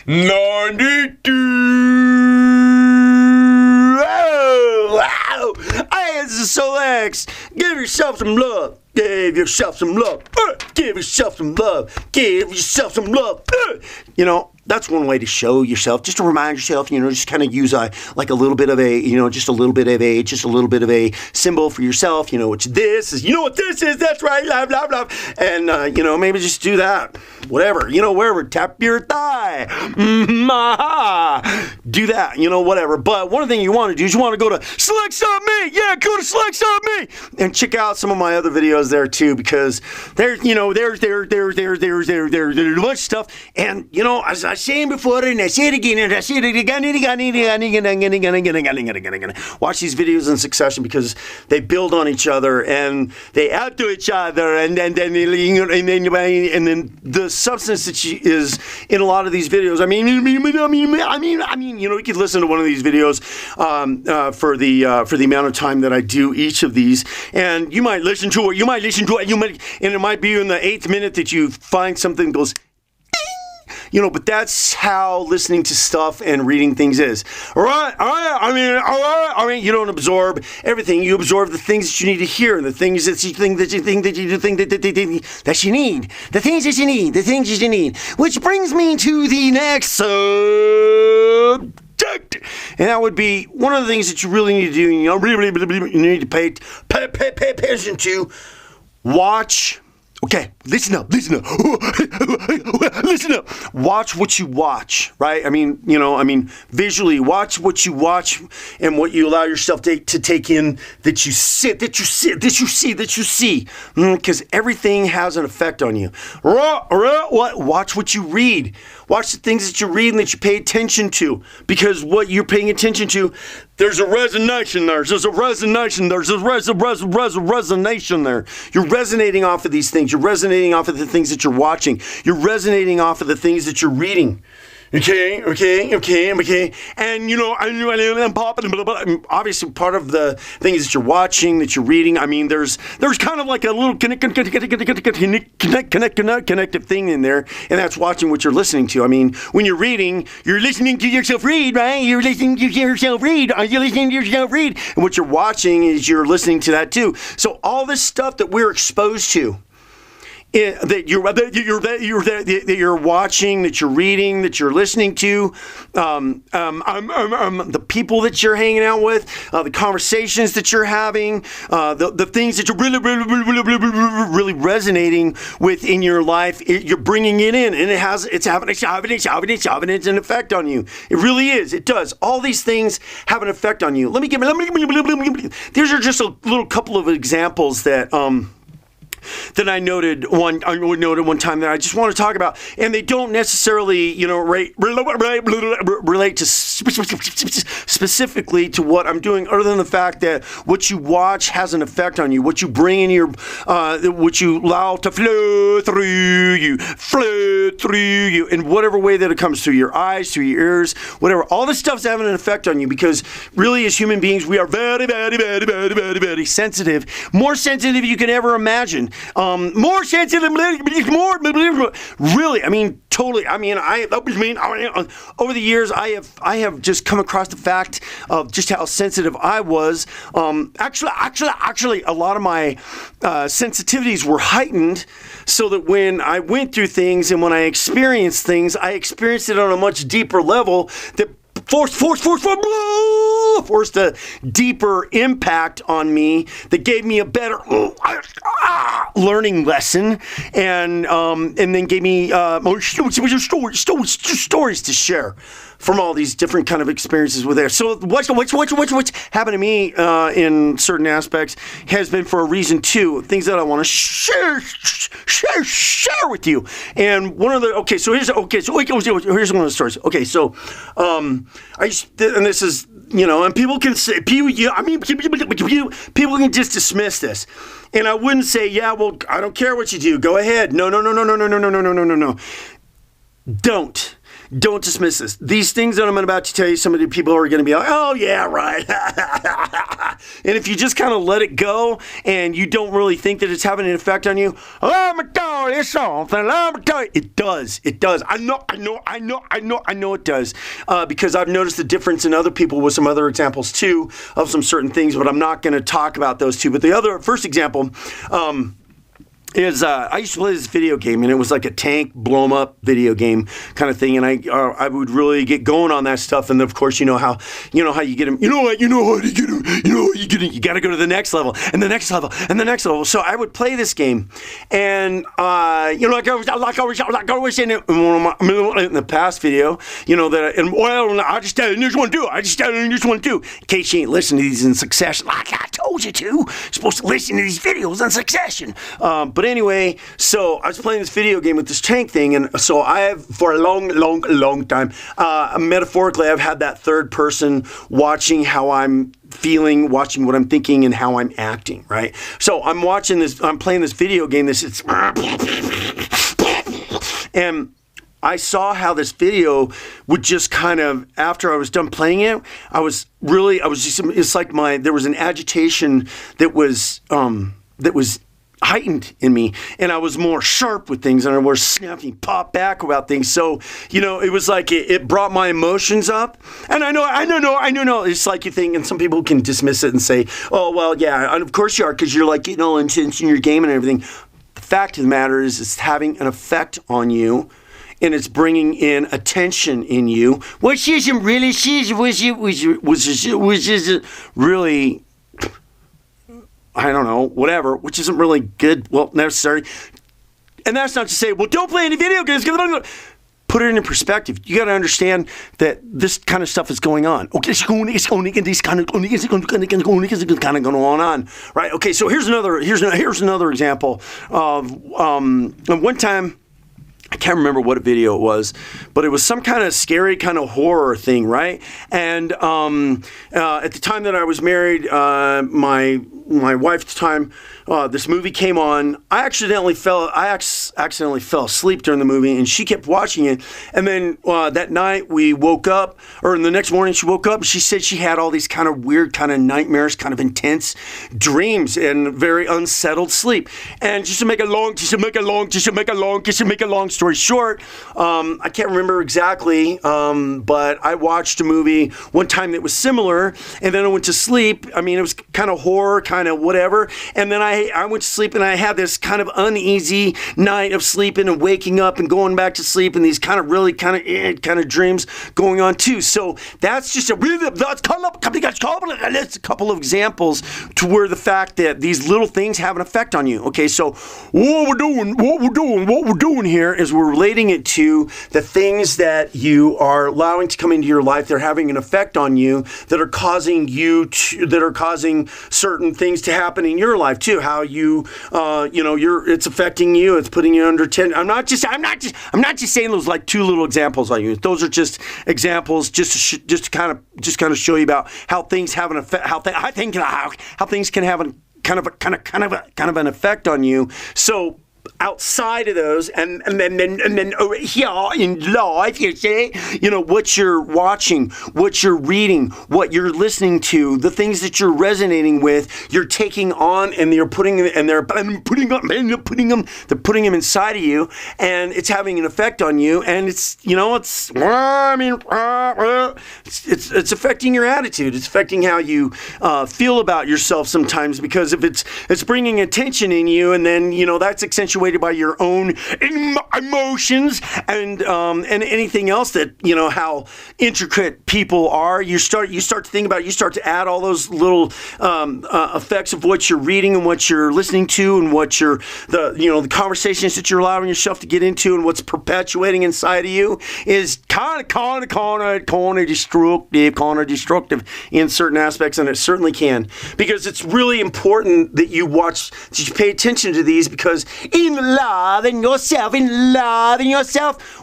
92. Oh, wow. Hey, this is Solex. Give yourself some love. Give yourself some love. Give yourself some love. Give yourself some love. You know, that's one way to show yourself, just to remind yourself, you know, just kind of use a little bit of a, you know, just a little bit of a symbol for yourself, you know, which this is, you know what this is, that's right, love, love, love. And, you know, maybe just do that, whatever, you know, wherever, tap your thigh, do that, you know, whatever. But one thing you want to do is you want to go to Select Sub Me, yeah, go to Select Sub Me, and check out some of my other videos there too, because there's, you know, there's a bunch of stuff, and, you know, as I saying before, and I say it again, and I say it again. Watch these videos in succession because they build on each other and they add to each other, and then the substance that is in a lot of these videos. I mean, you know, you could listen to one of these videos for the amount of time that I do each of these, and you might listen to it. And it might be in the 8th minute that you find something that goes. You know, but that's how listening to stuff and reading things is. All right. I mean, you don't absorb everything. You absorb the things that you need to hear, and the things that you think that you need, the things that you need. Which brings me to the next subject, and that would be one of the things that you really need to do. You know, really need to pay attention to. Watch. Okay, listen up. Listen up. Watch what you watch, right? I mean, visually, watch what you watch and what you allow yourself to take in, that you see. Because everything has an effect on you. Watch what you read. Watch the things that you read and that you pay attention to. Because what you're paying attention to, there's a resonance there. There's a resonation there. You're resonating off of these things. You're resonating off of the things that you're watching. You're resonating off of the things that you're reading. Okay. And, you know, I'm popping, but obviously part of the things that you're watching, that you're reading, I mean, there's kind of like a little connective thing in there, and that's watching what you're listening to. I mean, when you're reading, you're listening to yourself read, right? You're listening to yourself read. Are you listening to yourself read? And what you're watching is you're listening to that too. So all this stuff that we're exposed to, that you're watching, that you're reading, that you're listening to, the people that you're hanging out with, the conversations that you're having, the things that you're really resonating with in your life, you're bringing it in, and it's having an effect on you. It really is. It does. All these things have an effect on you. These are just a little couple of examples that I noted one time that I just want to talk about, and they don't necessarily, you know, relate to specifically to what I'm doing, other than the fact that what you watch has an effect on you. What you bring in your, what you allow to flow through you, in whatever way that it comes through your eyes, through your ears, whatever. All this stuff's having an effect on you, because really, as human beings, we are very, very, very, very, very, very sensitive. More sensitive you can ever imagine. More sensitive, really. I mean, totally. I mean, over the years, I have just come across the fact of just how sensitive I was. Actually, a lot of my sensitivities were heightened, so that when I went through things and when I experienced things, I experienced it on a much deeper level that forced a deeper impact on me, that gave me a better learning lesson, and then gave me more stories to share from all these different kind of experiences with there. So what's happened to me in certain aspects has been for a reason too. Things that I want to share with you. And here's one of the stories. Okay, so and this is, you know, and people can say, people can just dismiss this. And I wouldn't say, yeah, well, I don't care what you do. Go ahead. No. Don't dismiss this. These things that I'm about to tell you, some of the people are going to be like, oh, yeah, right. And if you just kind of let it go and you don't really think that it's having an effect on you, let me tell you something. Let me tell you. It does. It does. I know it does. Because I've noticed the difference in other people with some other examples too of some certain things, but I'm not going to talk about those two. But the first example, is I used to play this video game, and it was like a tank blow 'em up video game kind of thing, and I would really get going on that stuff. And of course, you know how you get them. You know how to get them. You got to go to the next level and the next level and the next level. So I would play this game, and like I was in the past video, I just just want to do. In case you ain't listening to these in succession, like I told you to, you're supposed to listen to these videos in succession. But anyway, so I was playing this video game with this tank thing, and so I have, for a long time, metaphorically, I've had that third person watching how I'm feeling, watching what I'm thinking, and how I'm acting, right? So I'm playing this video game, and I saw how this video would just kind of, after I was done playing it, it's like there was an agitation that was heightened in me, and I was more sharp with things, and I was snapping, pop back about things. So, it was like it brought my emotions up. And I know. It's like you think, and some people can dismiss it and say, oh, well, yeah, and of course you are, because you're like getting all intense in your game and everything. The fact of the matter is, it's having an effect on you, and it's bringing in attention in you, which isn't really, really, I don't know, whatever, which isn't really good, well, necessary. And that's not to say, well, don't play any video games. Put it in perspective. You got to understand that this kind of stuff is going on. Okay, it's kind of going on, right? Okay, so here's another example of one time. I can't remember what video it was, but it was some kind of scary kind of horror thing, right? And at the time that I was married, my wife at the time, this movie came on. I accidentally fell asleep during the movie, and she kept watching it. And then that night we woke up, or in the next morning she woke up, and she said she had all these kind of weird, kind of nightmares, kind of intense dreams, and very unsettled sleep. And just to make a long story short, I can't remember exactly, but I watched a movie one time that was similar, and then I went to sleep. I mean, it was kind of horror, kind of whatever, and then I went to sleep, and I had this kind of uneasy night of sleeping and waking up and going back to sleep, and these kind of really kind of dreams going on too. So that's just a couple of examples to where the fact that these little things have an effect on you. Okay, so what we're doing here is we're relating it to the things that you are allowing to come into your life. They're having an effect on you that are causing certain things to happen in your life too. How it's affecting you. It's putting you under 10. I'm not just saying those like two little examples I use. Those are just examples, just to kind of show you about how things have an effect. How things can have kind of an effect on you. So outside of those, and then over here in life, you see, what you're watching, what you're reading, what you're listening to, the things that you're resonating with, you're taking on, and they're putting them inside of you, and it's having an effect on you, and it's affecting your attitude. It's affecting how you feel about yourself sometimes, because if it's bringing attention in you, and then that's accentuated by your own emotions and anything else that how intricate people are. You start to think about. You start to add all those little effects of what you're reading and what you're listening to, and what the conversations that you're allowing yourself to get into, and what's perpetuating inside of you is kind of destructive in certain aspects, and it certainly can, because it's really important that you pay attention to these, because in loving yourself,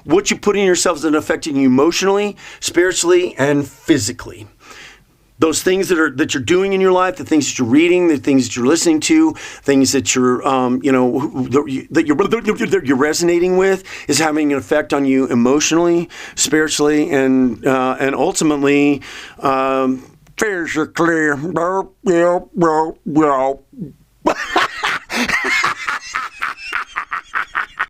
what you put in yourself is affecting you emotionally, spiritually, and physically. Those things that you're doing in your life, the things that you're reading, the things that you're listening to, things that you're that you're resonating with, is having an effect on you emotionally, spiritually, and ultimately physically.